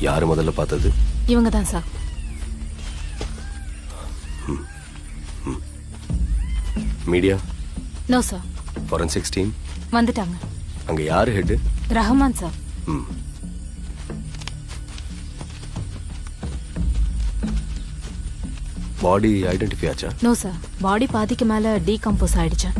யாரு முதல்ல பார்த்தது? இவங்க தான் sir. Media? No sir. Forensics team வந்துட்டாங்க. அங்க யாரு head? Rahman sir. Body identify ஆச்சா? நோ சார், பாடி பாதிக்கு மேல டீகம்போஸ் ஆயிடுச்சு.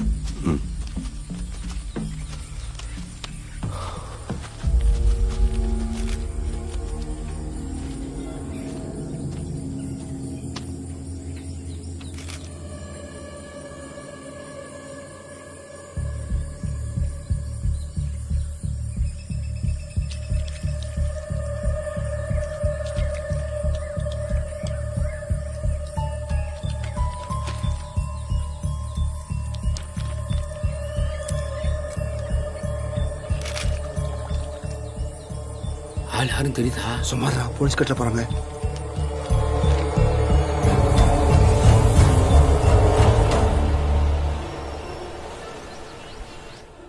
ஆள் யாரும் தெரியுதா? சும்மாரா, போலீஸ் கட்ட போறாங்க.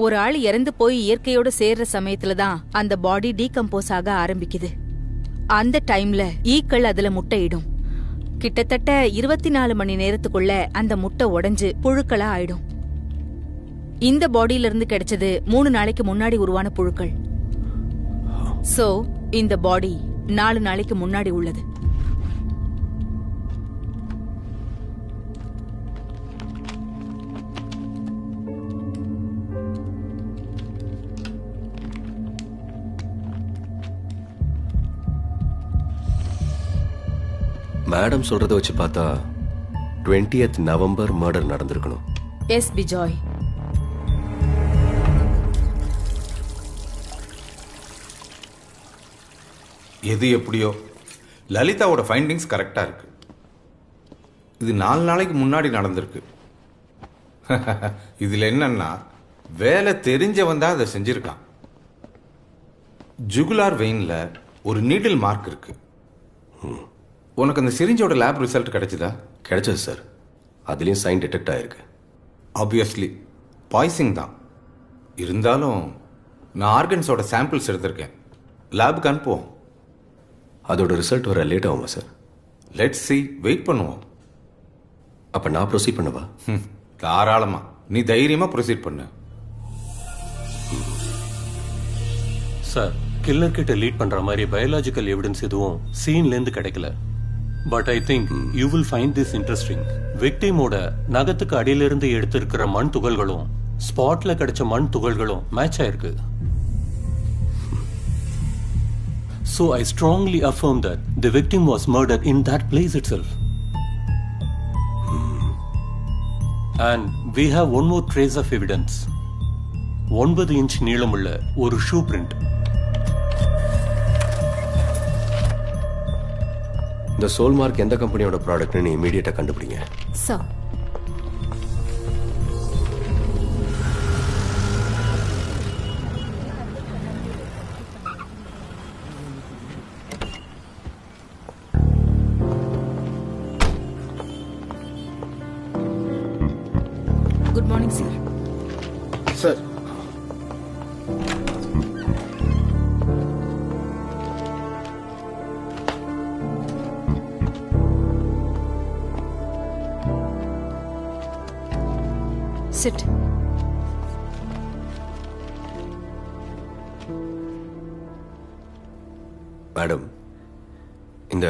ஒரு ஆள் இறந்து போய் இயற்கையோட சேர்ற சமயத்துல தான் அந்த பாடி டீகம்போஸ் ஆக ஆரம்பிக்குது. அந்த டைம்ல ஈக்கள் அதுல முட்டையிடும். கிட்டத்தட்ட 24 மணி நேரத்துக்குள்ள அந்த முட்டை உடைஞ்சு புழுக்களா ஆயிடும். இந்த பாடியில இருந்து கிடைச்சது 3 நாளைக்கு முன்னாடி உருவான புழுக்கள். சோ இந்த பாடி 4 நாளைக்கு முன்னாடி உள்ளது. மேடம் சொல்றத வச்சு பார்த்தா 20th நவம்பர் மர்டர் நடந்திருக்கணும். எஸ் பிஜாய். எது எப்படியோ லலிதாவோட ஃபைண்டிங்ஸ் கரெக்டாக இருக்கு. இது 4 நாளைக்கு முன்னாடி நடந்திருக்கு. இதில் என்னன்னா, வேலை தெரிஞ்சவன் தான் அதை செஞ்சிருக்கான். ஜுகுலார் வெயின்ல ஒரு நீடில் மார்க் இருக்கு. உனக்கு அந்த சிரிஞ்சோட லேப் ரிசல்ட் கிடைச்சதா? கிடைச்சது சார். அதுலேயும் சைன் டிடெக்ட் ஆயிருக்கு. ஆப்வியஸ்லி பாய்சிங் தான். இருந்தாலும் நான் ஆர்கன்ஸோட சாம்பிள்ஸ் எடுத்திருக்கேன். லேபுக்கு அனுப்புவோம். அதோட ரிசல்ட் வர லேட் ஆகுமா சார்? லெட்ஸ் சி, வெயிட் பண்ணுவோம். அப்போ நான் ப்ரொசீட் பண்ணவா? தாராளமா, நீ தைரியமா ப்ரொசீட் பண்ணு. சார், கில்லர் கிட்ட லீட் பண்ற மாதிரி பயாலஜிக்கல் எவிடன்ஸ் எதுவும் சீன்ல இருந்து கிடைக்கல. But I think you will find this interesting. விக்டிமோட நகத்துக்கு அடியிலிருந்து எடுத்திருக்கிற மண் துகள்களும் ஸ்பாட்ல கிடைச்ச மண் துகள்களும் மேட்ச் ஆயிருக்கு. So I strongly affirm that the victim was murdered in that place itself. And we have one more trace of evidence. 9 inch நீளமுள்ள ஒரு ஷூ பிரிண்ட். இந்த சோல் மார்க் எந்த கம்பெனியோட ப்ராடக்ட்னு இமீடியட்டா கண்டுபிடிங்க. Sir. Good morning sir. Sir, sit. Madam, இந்த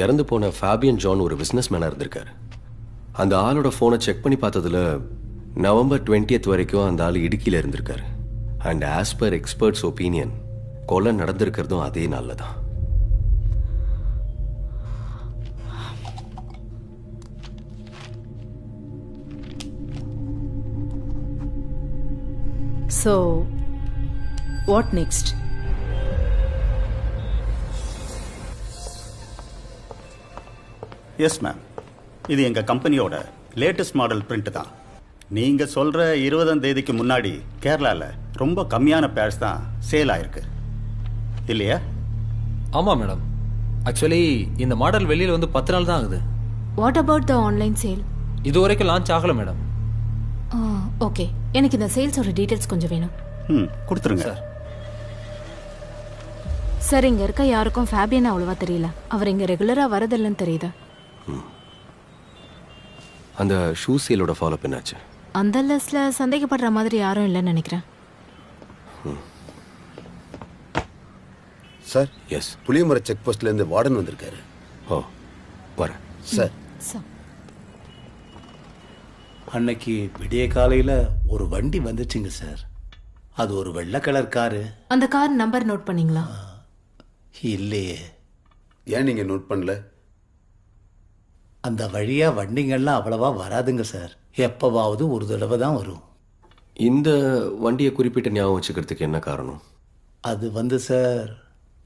இறந்து போன ஃபேபியன் ஜான் ஒரு பிசினஸ் மேனா இருந்திருக்காரு. அந்த ஆளோட போனை செக் பண்ணி பார்த்ததுல நவம்பர் 20th வரைக்கும் அந்த ஆள் இடுக்கியில் இருந்திருக்காரு. And as per experts opinion, கொலை நடந்திருக்கிறதும் அதே நாளில் தான். So, what next? Yes ma'am, இது எங்கள் கம்பெனியோட லேட்டஸ்ட் மாடல் பிரிண்ட் தான். நீங்கள் சொல்கிற 20ஆம் தேதிக்கு முன்னாடி கேரளாவில் ரொம்ப கம்மியான பேட்ச் தான் சேல் ஆயிருக்கு இல்லையா? ஆமாம் மேடம். ஆக்சுவலி இந்த மாடல் வெளியில் வந்து 10 நாள் தான் ஆகுது. What about the online sale? இது வரைக்கும் லான்ச் ஆகலை மேடம். ஓகே, எனக்கு இந்த சேல்ஸோட டீட்டெயில்ஸ் கொஞ்சம் வேணும். கொடுத்துருங்க சார். சார் இங்க இருக்க யாருக்கும் ஃபேபியன் அவ்வளவா தெரியல. அவர் இங்க ரெகுலரா வரதில்லைன்னு தெரியுது. அந்த ஷூ சேலோட ஃபாலோ என்னாச்சு? அந்த லிஸ்ட்ல சந்தேகப்படுற மாதிரி யாரும் இல்லைன்னு நினைக்கிறேன். Sir yes. புளியமர செக் போஸ்ட்ல இருந்து வார்டன் வந்திருக்காரு. ஓ, வரேன். சார் சார் அன்னைக்கு விடிய காலையில் ஒரு வண்டி வந்துச்சுங்க சார். அது ஒரு வெள்ளை கலர் காரு. அந்த கார் நம்பர் நோட் பண்ணீங்களா? இல்லையே. ஏன் நீங்க நோட் பண்ணல? அந்த வழியாக வண்டிங்கள்லாம் அவ்வளவா வராதுங்க சார். எப்போவாவது ஒரு தடவை தான் வரும். இந்த வண்டியை குறிப்பிட்ட ஞாபகம் வச்சுக்கிறதுக்கு என்ன காரணம்? அது வந்து சார்,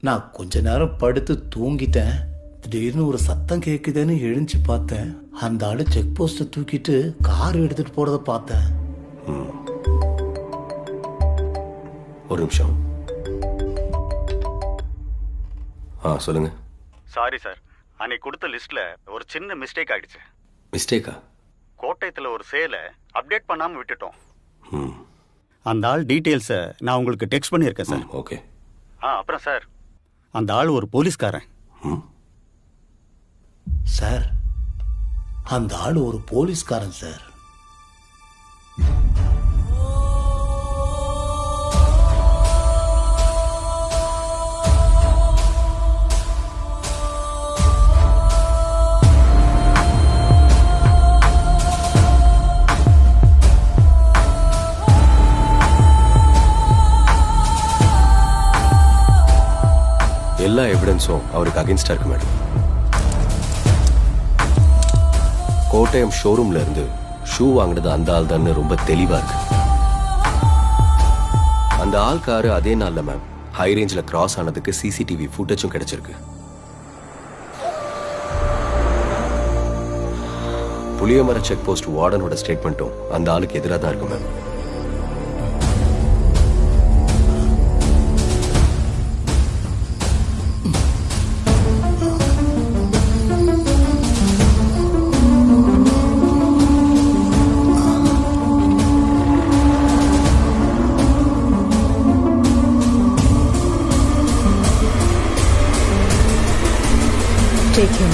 நான் கொஞ்ச நேரம் படுத்து தூங்கிட்டேன். திடீர்னு ஒரு சத்தம் கேட்குதுன்னு எழுந்துச்சு பார்த்தேன். அந்த ஆளு செக் போஸ்ட்டை தூக்கிட்டு கார் எடுத்துட்டு போறத பார்த்தேன். ஒரு நிமிஷம். சொல்லுங்க. சாரி சார், அன்னைக்கு கொடுத்த லிஸ்ட்ல ஒரு சின்ன மிஸ்டேக் ஆயிடுச்சு. மிஸ்டேக்கா? கோட்டயத்தில் ஒரு சேலை அப்டேட் பண்ணாமல் விட்டுட்டோம். ம், அந்த ஆள் டீட்டெயில்ஸை நான் உங்களுக்கு டெக்ஸ்ட் பண்ணியிருக்கேன் சார். ஓகே. அப்புறம் சார், அந்த ஆள் ஒரு போலீஸ்காரன். ம், சார், அந்த ஆள் ஒரு போலீஸ்காரன் சார். எல்லா எவிடன்ஸும் அவருக்கு அகென்ஸ்டா இருக்கு மேடம். கோட்டயம் ஷோரூம்ல இருந்து ஷூ வாங்கினது அந்த ஆள் தான் ரொம்ப தெளிவா இருக்கு. அந்த ஆள் காரு அதே நாள்ல மேம் ஹை ரேஞ்சில் கிராஸ் ஆனதுக்கு சிசிடிவி ஃபுட்டேஜும் கிடைச்சிருக்கு. புளியமர செக் போஸ்ட் வார்டனோட ஸ்டேட்மெண்ட்டும் அந்த ஆளுக்கு எதிராக தான் இருக்கு மேம். Take him.